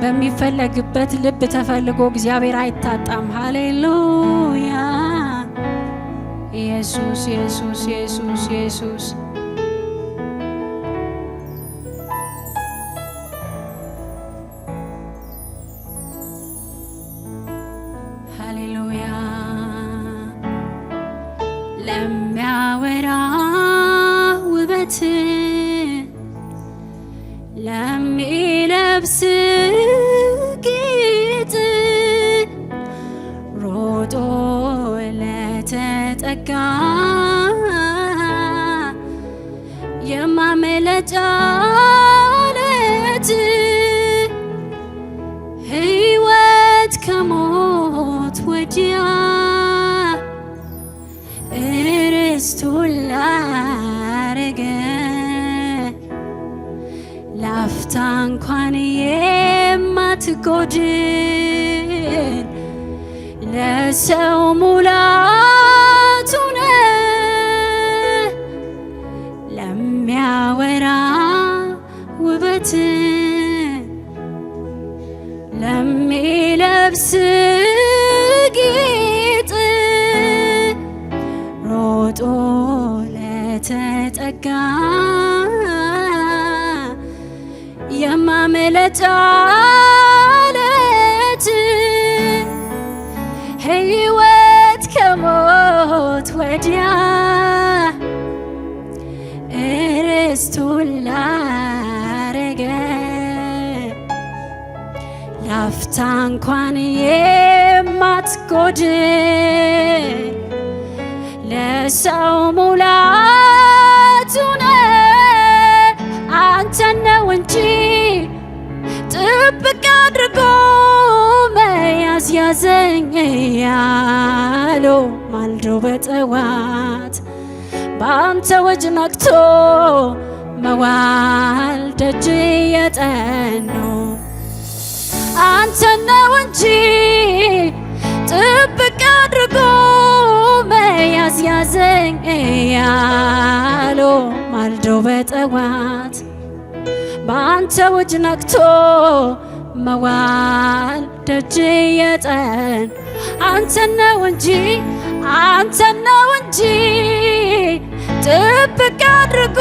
በሚፈለግበት ልብ ተፈልጎ እግዚአብሔር አይታጣም። ሃሌሉያ ኢየሱስ ኢየሱስ ኢየሱስ ኢየሱስ ሃሌሉያ ለሚያወራ ውበት ለሚለብስ ጌጥ ሮጦ ለተጠጋ የማምለጫ ዓለት ሕይወት ከሞት ወዲያ እርስቱን ላረገ ላፍታ እንኳን የማትጎድል ለሰው ሙላቱ ነህ ለሚያወራ ውበት ለሚለብስ ጌጥ ሮጦ ለተጠጋ የማምለጫ ዓለት ሕይወት ከሞት ወዲያ እርስቱን ላረገ ላፍታ እንኳን የማትጎድል ለሰው ሙላቱ ነህ አንተን ነው እንጂ ጥብቅ አድርጎ መያዝ ያዘኝ ያሎ ማልዶ በጠዋት በአንተ ወጅ ነቅቶ መዋል ደጅ የጠኑ አንተን ነው እንጂ ጥብቅ አድርጎ መያዝ ያዘኝ ያሎ ማልዶ በጠዋት በአንተ ወጅ ነቅቶ መዋል ደጅ የጠን አንተን ነው እንጂ ጥብቅ አድርጎ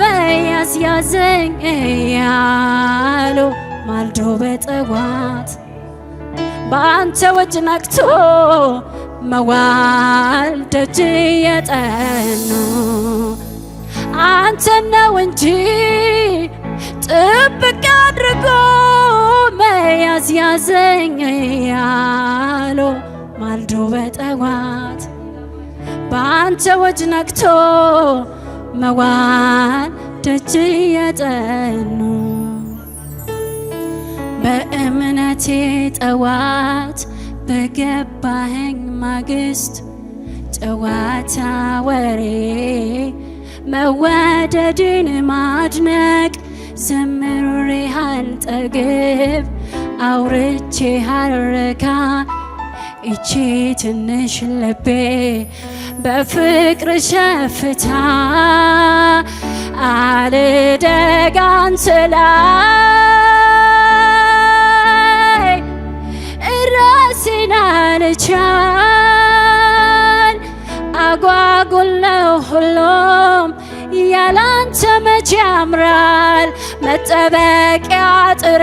መያዝ ያዘኝ ያሎ ማልዶ በጠዋት በአንተ ወጅ ነቅቶ መዋል ደጅ የጠኑ አንተን ነው እንጂ ጥብቅ አድርጎ መያዝ ያዘኝ ያሎ ማልዶ በጠዋት በአንተ ወጅ ነቅቶ መዋል ደጅ የጠኑ በእምነቴ ጠዋት በገባኸኝ ማግስት ጨዋታ ወሬ መወደድን ማድነቅ ዘምሬ አልጠግብ አውርቼ አልረካ ይቺ ትንሽ ልቤ በፍቅር ሸፍታ አልደግ አንተ ላይ ራሴን አልቻል አጓጉል ነው ሁሉም ያላንተ መቼ ያምራል መጠበቂያ ጥሬ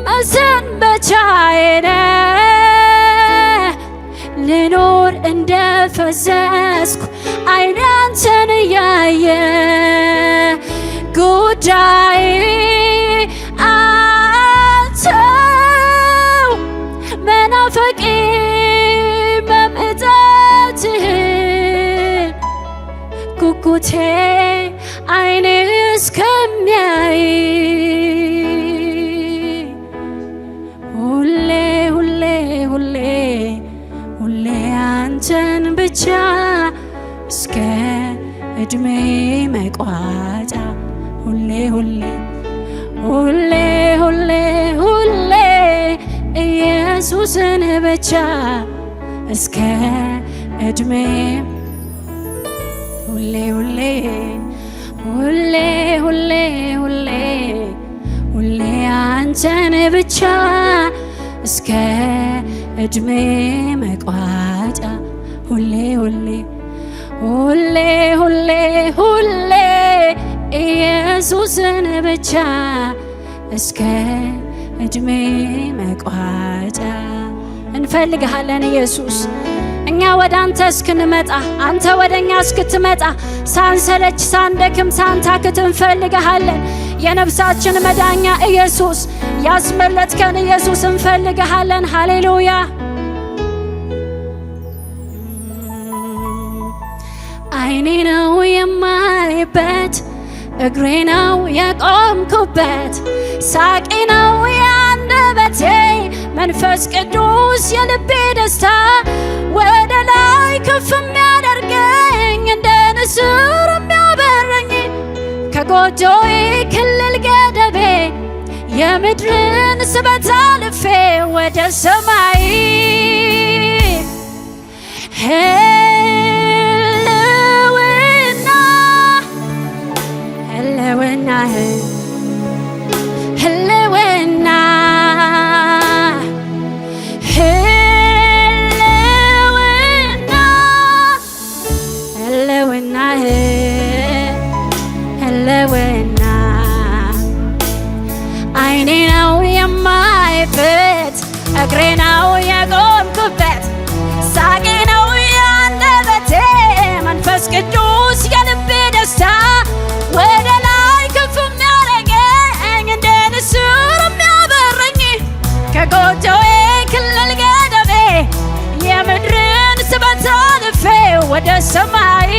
መሰንበቻዬ ነህ ልኖር እንደፈዘዝኩ ዓይኔ አንተን እያየ ጉዳይ አንተው መናፈቄ መምጣትህ ጉጉቴ ዓይኔ እስከሚያይ ሁሌ ሁሌ ሁሌ ሁሌ አንተን ብቻ እስከ እድሜ መቋጫ ሁሌ ሁሌ ሁሌ ሁሌ ሁሌ ኢየሱስን ብቻ እስከ እድሜ ሁሌ ሁሌ ሁሌ ሁሌ ሁሌ ሁሌ አንተን ብቻ እስከ እድሜ መቋጫ ሁሌ ሁሌ ሁሌ ሁሌ ሁሌ ኢየሱስን ብቻ እስከ እድሜ መቋጫ እንፈልግሃለን ኢየሱስ። እኛ ወደ አንተ እስክንመጣ አንተ ወደ እኛ እስክትመጣ ሳንሰለች ሳንደክም ሳንታክት እንፈልግሃለን። የነፍሳችን መዳኛ ኢየሱስ ያስመለጥከን ኢየሱስ እንፈልግሃለን። ሃሌሉያ። ዓይኔ ነው የማይበት እግሬ ነው የቆምኩበት ሳቄ ነው የአንደበቴ መንፈስ ቅዱስ የልቤ ደስታ ወደ ላይ ከፍ የሚያደርገኝ እንደ ንስር የሚያበረኝ ከጎጆዬ ክልል ገደቤ የምድርን ስበት አልፌ ወደ ሰማይ ህልውና ህልውና ህልውና ዓይኔ ነው የማይበት እግሬ ነው የቆምኩበት ሳቄ ነው የአንደበቴ መንፈስ ቅዱስ የልቤ ደስታ ወደ ላይ ከፍ የሚያደርገኝ እንደ ንስር የሚያበረኝ ከጎጆዬ ክልል ገደቤ የምድርን ስበት አልፌ ወደ ሰማይ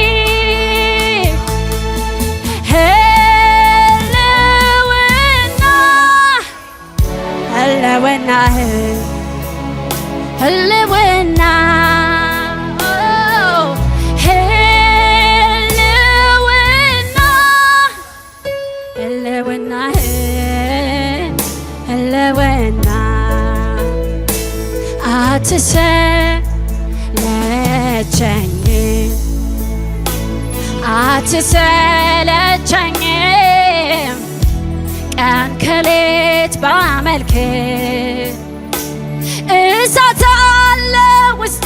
ህልውና ህልውና ህልውና ህልውና አትሰለቸኝ አትሰለቸኝም ቀን ከሌት ባመልክ እሳት አለ ውስጤ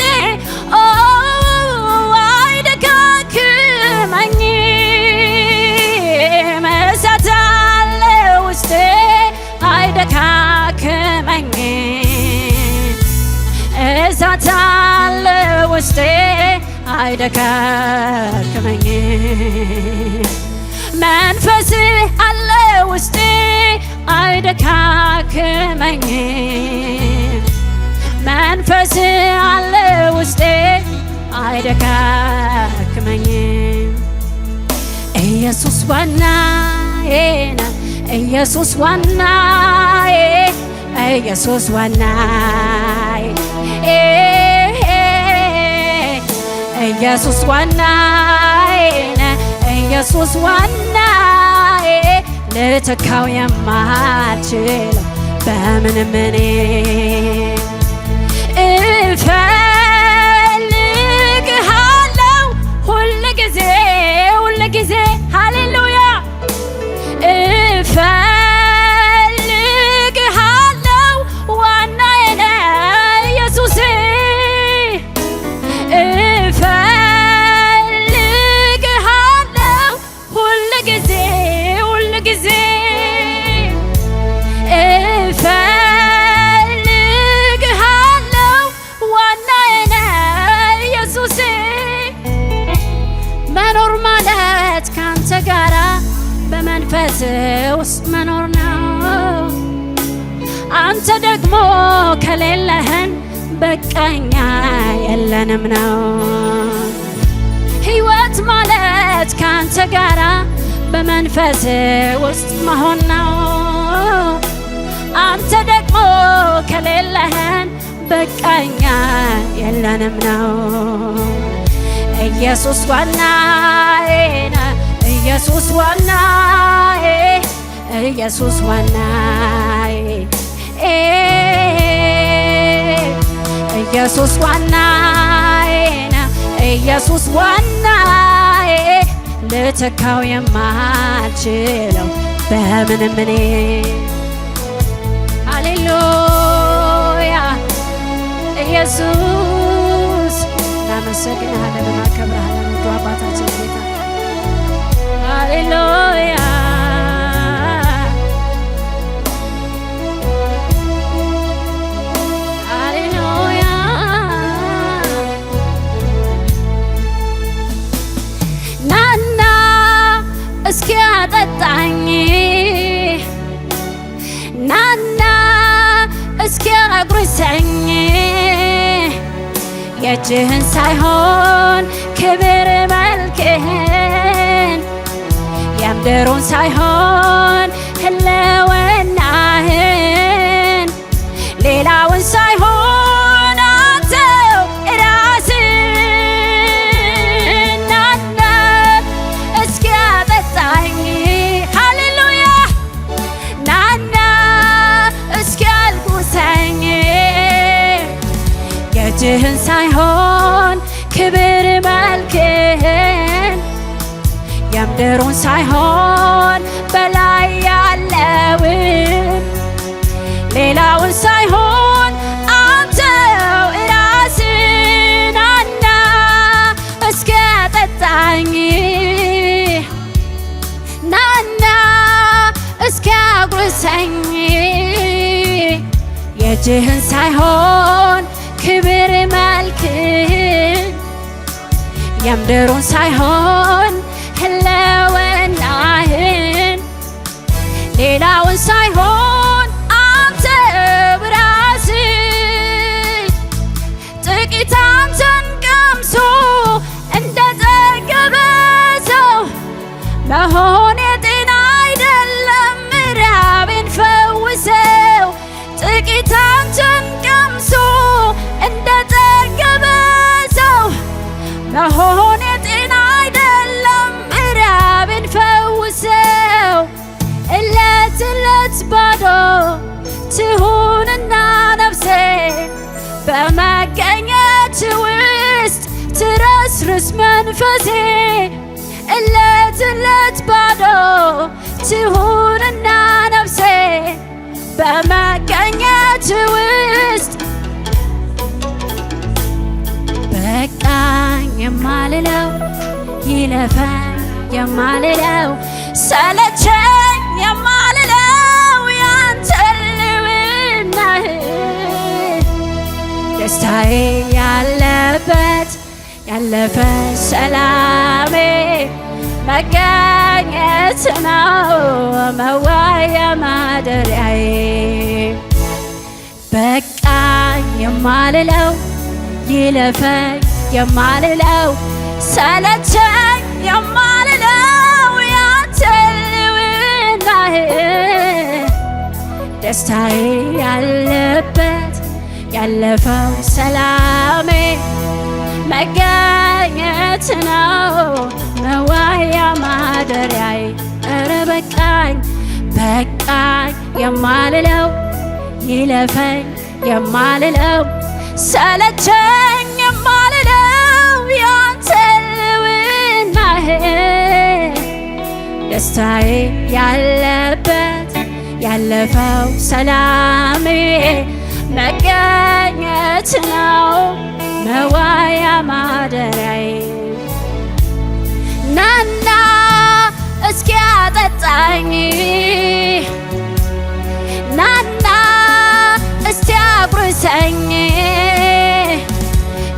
አይደካክመኝም እሳት አለ ውስጤ አይደካክመኝም እሳት አለ ውስጤ አይደካክመኝም መንፈስ አለ ውስጤ አይደካክመኝም መንፈስ አለ ውስጤ አይደካክመኝም ኢየሱስ ዋናዬ ነው ኢየሱስ ዋናዬ ኢየሱስ ዋናዬ ኢየሱስ ዋናዬ ነው ኢየሱስ ዋናዬ ልተካው የማልችል በምንም እኔ እፈልግሃለሁ ሁል ጊዜ ሃሌሉያ እፈልግሃለሁ ዋናዬ ነህ ኢየሱስ እፈልግሃለሁ ሁል ጊዜ እፈልግሃለሁ ዋናዬ ነህ ኢየሱስ መኖር ማለት ካንተ ጋራ በመንፈስ ውስጥ መኖር ነው አንተ ደግሞ ከሌለህን በቃኛ የለንም ነው ሕይወት ማለት ካንተ ጋራ በመንፈስ ውስጥ መሆን ነው አንተ ደግሞ ከሌለህን በቃኛ የለንም ነው ኢየሱስ ዋናዬ ነህ ኢየሱስ ዋናዬ ኢየሱስ ዋናዬ ኢየሱስ ዋናዬ ነህ ኢየሱስ ዋናዬ ልተካው የማልችለው በምንም እኔ ሃሌሉያ ኢየሱስ እናመሰግንሃለን እናከብርሃለን ውዱ አባታችን ጌታ ሃሌሉያ እስኪ አጠጣኝ ናና እስኪ አጉርሰኝ የእጅህን ሳይሆን ክብር መልክህን የምድሩን ሳይሆን ህልውናህን ሌላውን ሳይሆን አንተው ራስህን ናና እስኪ አጠጣኝ ሃሌሉያ ናና እስኪ አልጉሰኝ የእጅህን ሳይሆን ክብር መልክህን የምድሩን ሳይሆን በላይ ያለውን ሌላውን ሳይሆን አንተው ራስህን ናና እስኪ አጠጣኝ ናና እስኪ አጉርሰኝ የእጅህን ሳይሆን ክብር መልክህን የምድሩን ሳይሆን ህልውናህን ሌላውን ሳይሆን አንተው ራስህ ጥቂት አንተን ቀምሶ እንደጠገበ ሰው መሆን የጤና አይደለም ራቤን ፈውሰው ጥቂት አንተን ቀምሶ እንደጠገበ ሰው መሆን የጤና አይደለም ራቤን ፈውሰው እለት እለት ባዶ ትሁንና ነፍሴ በመገኘት ውስጥ ትረስርስ መንፈሴ እለት እለት ባዶ ትሁንና ነፍሴ በመገኘት ውስጥ በቃኝ የማልለው ይለፈኝ የማልለው ሰለቸኝ የማልለው ያንተ ልውናህ ደስታዬ ያለበት ያለፈ ሰላሜ መገኘት ነው መዋያ ማደሪያዬ በቃኝ የማልለው ይለፈኝ የማልለው ሰለቸኝ የማልለው ያንተ ልውናህ ደስታዬ ያለበት ያለፈው ሰላሜ መገኘት ነው መዋያ ማደሪያዬ ኧረ በቃኝ በቃኝ የማልለው ይለፈኝ የማልለው ሰለቸኝ የማልለው ያንተ ልውናህ ደስታዬ ያለበት ያለፈው ሰላሜ መገኘት ነው መዋያ ማደሪያዬ ናና እስኪ አጠጣኝ ናና እስቲ አጉርሰኝ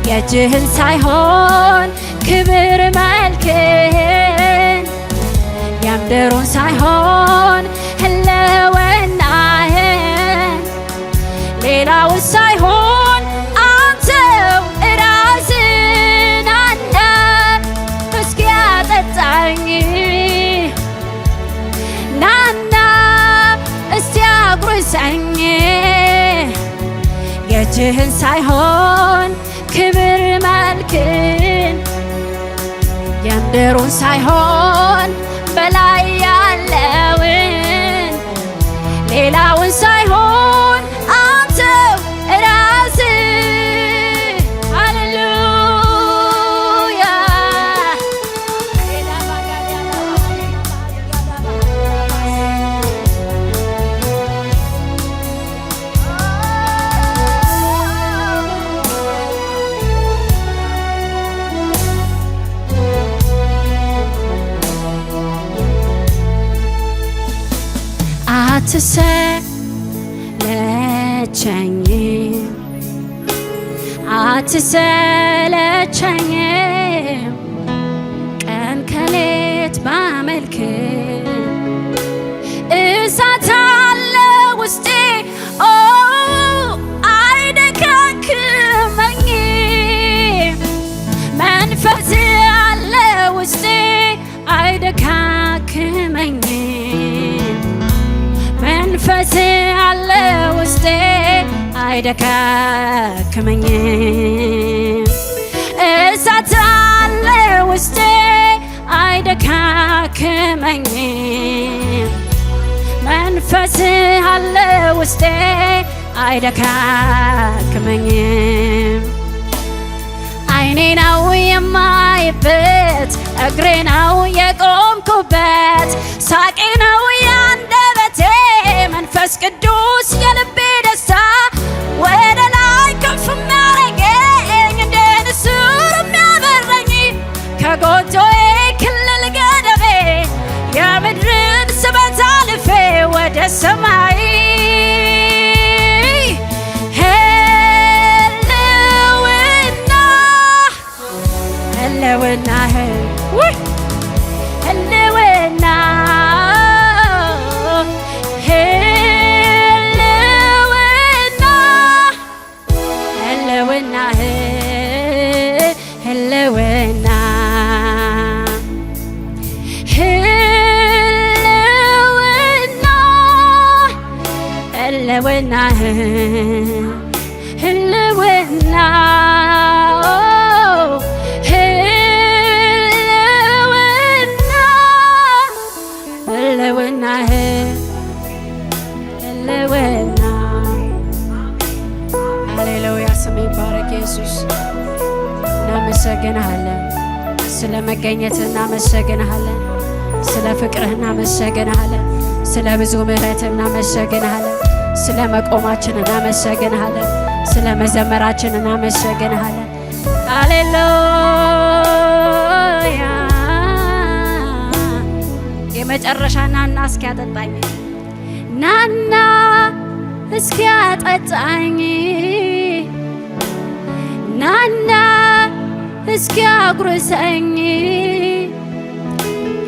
የእጅህን ሳይሆን ክብር መልክህን የምድሩን ሳይሆን ህልውናህን ሌላውን ሳይሆን አንተው ራስህን ናና እስኪ አጠጣኝ ናና እስቲ አጉርሰኝ የእጅህን ሳይሆን ክብር መልክን የምድሩን ሳይሆን በላይ ያለውን ሌላውን ሳይሆን አንተው ራስህ ሃሌሉያ አትሰለቸኝም ቀን ከሌት ባመልክ እሳት አለ ውስጤ አይደካክመኝም መንፈስ አለ ውስጤ አይደካክመኝም መንፈስ አለ ውስጤ አይደካክመኝም እሳት አለ ውስጤ አይደካክመኝም መንፈስ አለ ውስጤ አይደካክመኝም አይኔ ነው የማይበት እግሬ ነው የቆምኩበት ሳቄ ነው ያንደበቴ መንፈስ ቅዱስ የልቤ ደስታ ወደ ላይ ከፍ የሚያረገኝ እንደ ንስር የሚያበረኝ ከጎጆዬ ክልል ገደቤ የምድርን ስበት አልፌ ወደ ሰማይ ህልውና ህልውና ህልውና ህልውና ህልውና ህልውና ህልውና ሃሌሉያ ስም ይባረክ ኢየሱስ እናመሰግንሃለን ስለ መገኘትህ እናመሰግንሃለን ስለ ፍቅርህ እናመሰግንሃለን ስለ ብዙ ምሕረትህ እናመሰግንሃለን ስለ መቆማችን እናመሰግንሃለን ስለ መዘመራችን እናመሰግንሃለን ሃሌሉያ የመጨረሻ ናና እስኪ ያጠጣኝ ናና እስኪ ያጠጣኝ ናና እስኪ አጉርሰኝ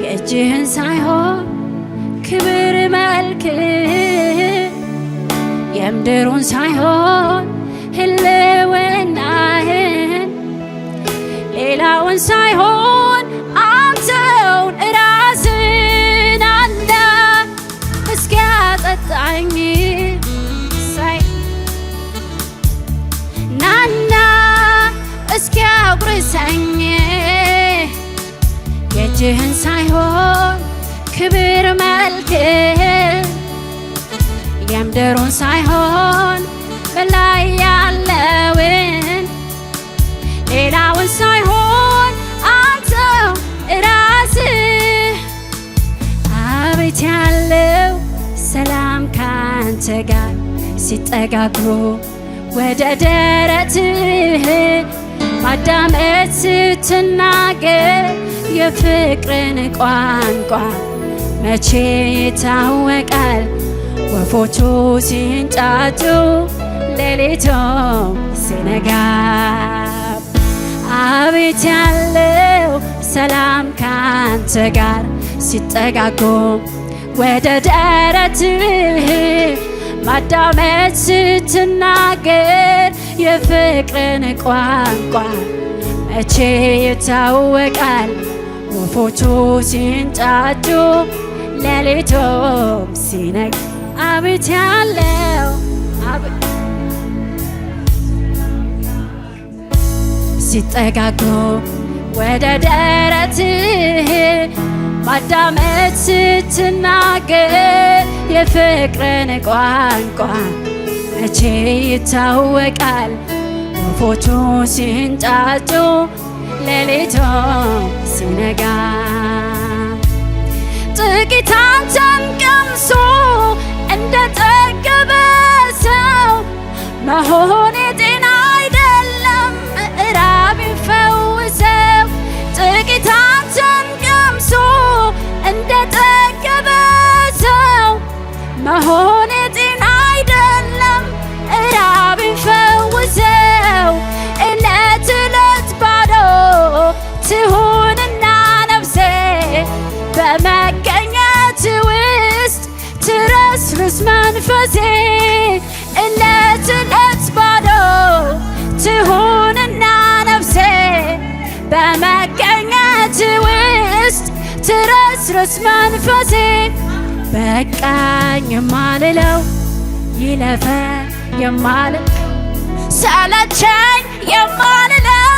የእጅህን ሳይሆን ክብር መልክ የምድሩን ሳይሆን ህልውናህን ሌላውን ሳይሆን አንተውን ራስን ናና እስኪ ያጠጣኝ ናና እስኪ አጉርሰኝ የእጅህን ሳይሆን ክብር መልክ የምድሩን ሳይሆን በላይ ያለውን ሌላውን ሳይሆን አንተው ራስህ አቤት ያለው ሰላም ካንተ ጋር ሲጠጋጉ ወደ ደረትህ ማዳመጥ ስትናገር የፍቅርን ቋንቋ መቼ ይታወቃል ወፎቹ ሲንጫጩ ሌሊቱ ሲነጋ አቤት ያለው ሰላም ካንተ ጋር ሲጠጋጉ ወደ ደረትህ ማዳመጥ ስትናገር የፍቅርን ቋንቋ መቼ ይታወቃል ወፎቹ ሲንጫጩ ሌሊቱም ሲነጋ አቤት ያለው ሲጠጋጉ ወደ ደረትህ ማዳመጥ ስትናገር የፍቅርን ቋንቋ መቼ ይታወቃል ወፎቹ ሲንጫጩ ሌሊቱም ሲነጋ ጥቂት አንተን ቀምሶ እንደጠገበ ሰው መሆን ጤና አይደለም ራብ ይፈውሰው ጥቂት አንተን ቀምሶ እንደጠገበ ሰው መሆን ይድረስ መንፈሴ በቃኝ የማልለው ይለፈን የማልለው ሰለቸኝ የማልለው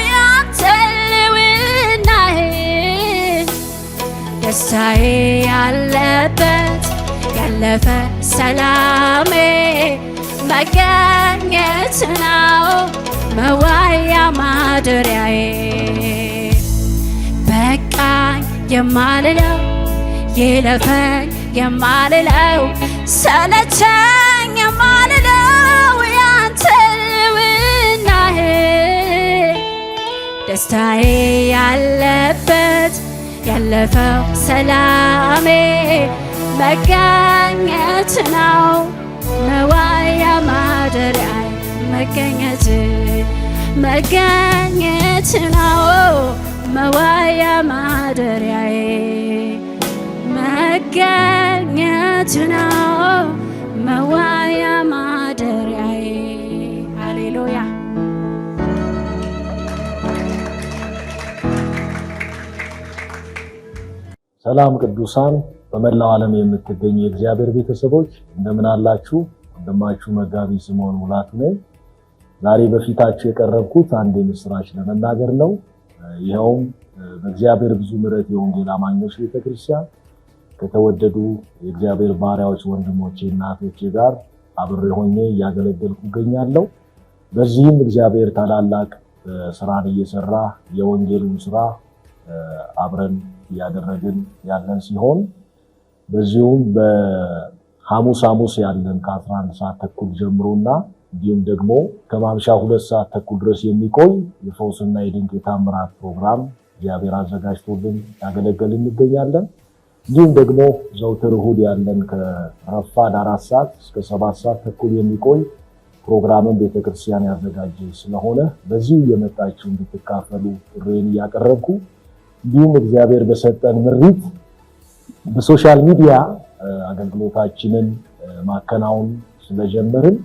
ያንተ ልውናህ ደስታዬ ያለበት ያለፈ ሰላሜ መገኘት ነው መዋያ ማደሪያዬ በቃኝ የማልለው ይለፈኝ የማልለው ሰለቸኝ የማልለው ያንተ ልውናህ ደስታዬ ያለበት ያለፈው ሰላሜ መገኘት ነው መዋያ ማደሪያዬ መገኘት ነው መዋያ ማደሪያዬ መገኘት ነው መዋያ ማደሪያዬ። ሃሌሉያ። ሰላም ቅዱሳን፣ በመላው ዓለም የምትገኙ የእግዚአብሔር ቤተሰቦች እንደምን አላችሁ? ወንድማችሁ መጋቢ ስምዖን ሙላቱ ነኝ። ዛሬ በፊታችሁ የቀረብኩት አንድ የምስራች ለመናገር ነው። ይኸውም በእግዚአብሔር ብዙ ምሕረት የወንጌል አማኞች ቤተክርስቲያን ከተወደዱ የእግዚአብሔር ባሪያዎች ወንድሞቼ እና እህቶቼ ጋር አብሬ ሆኜ እያገለገልኩ እገኛለሁ። በዚህም እግዚአብሔር ታላላቅ ስራን እየሰራ የወንጌሉን ስራ አብረን እያደረግን ያለን ሲሆን በዚሁም በሐሙስ ያለን ከ11 ሰዓት ተኩል ጀምሮና እንዲሁም ደግሞ ከማምሻ 2 ሰዓት ተኩል ድረስ የሚቆይ የፈውስና የድንቅ የታምራት ፕሮግራም እግዚአብሔር አዘጋጅቶልን ያገለገልን እንገኛለን። እንዲሁም ደግሞ ዘውትር እሑድ ያለን ከረፋድ 4 ሰዓት እስከ 7 ሰዓት ተኩል የሚቆይ ፕሮግራምን ቤተክርስቲያን ያዘጋጀ ስለሆነ በዚሁ እየመጣችሁ እንድትካፈሉ ጥሪዬን እያቀረብኩ እንዲሁም እግዚአብሔር በሰጠን ምሪት በሶሻል ሚዲያ አገልግሎታችንን ማከናወን ስለጀመርን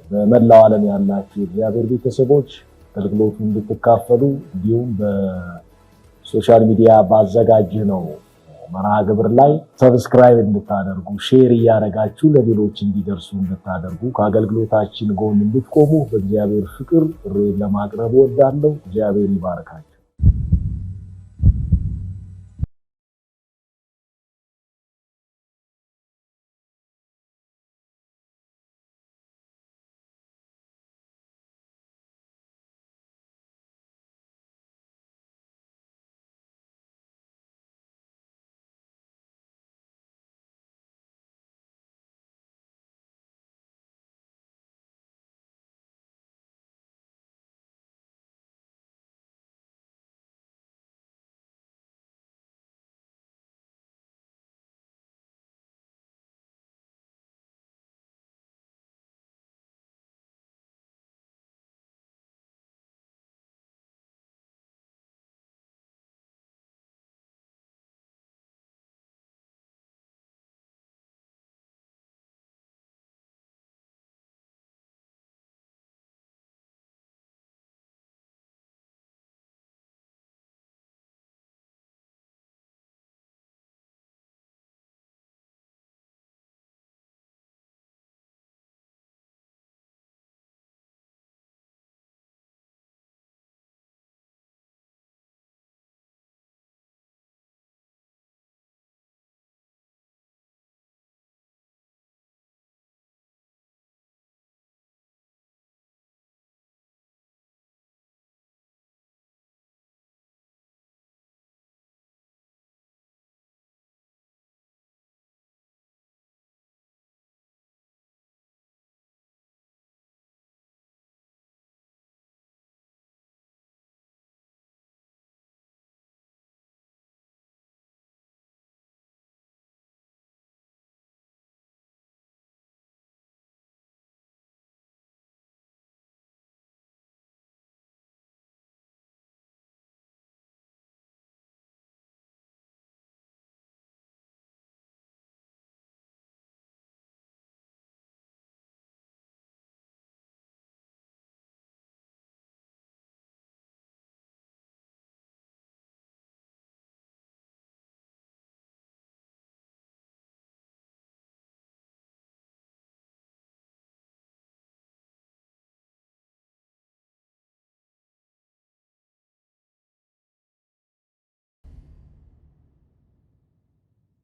በመላው ዓለም ያላችሁ የእግዚአብሔር ቤተሰቦች አገልግሎቱን እንድትካፈሉ እንዲሁም በሶሻል ሚዲያ ባዘጋጀነው መርሃ ግብር ላይ ሰብስክራይብ እንድታደርጉ ሼር እያደረጋችሁ ለሌሎች እንዲደርሱ እንድታደርጉ ከአገልግሎታችን ጎን እንድትቆሙ በእግዚአብሔር ፍቅር ጥሪዬን ለማቅረብ እወዳለሁ። እግዚአብሔር ይባርካችሁ።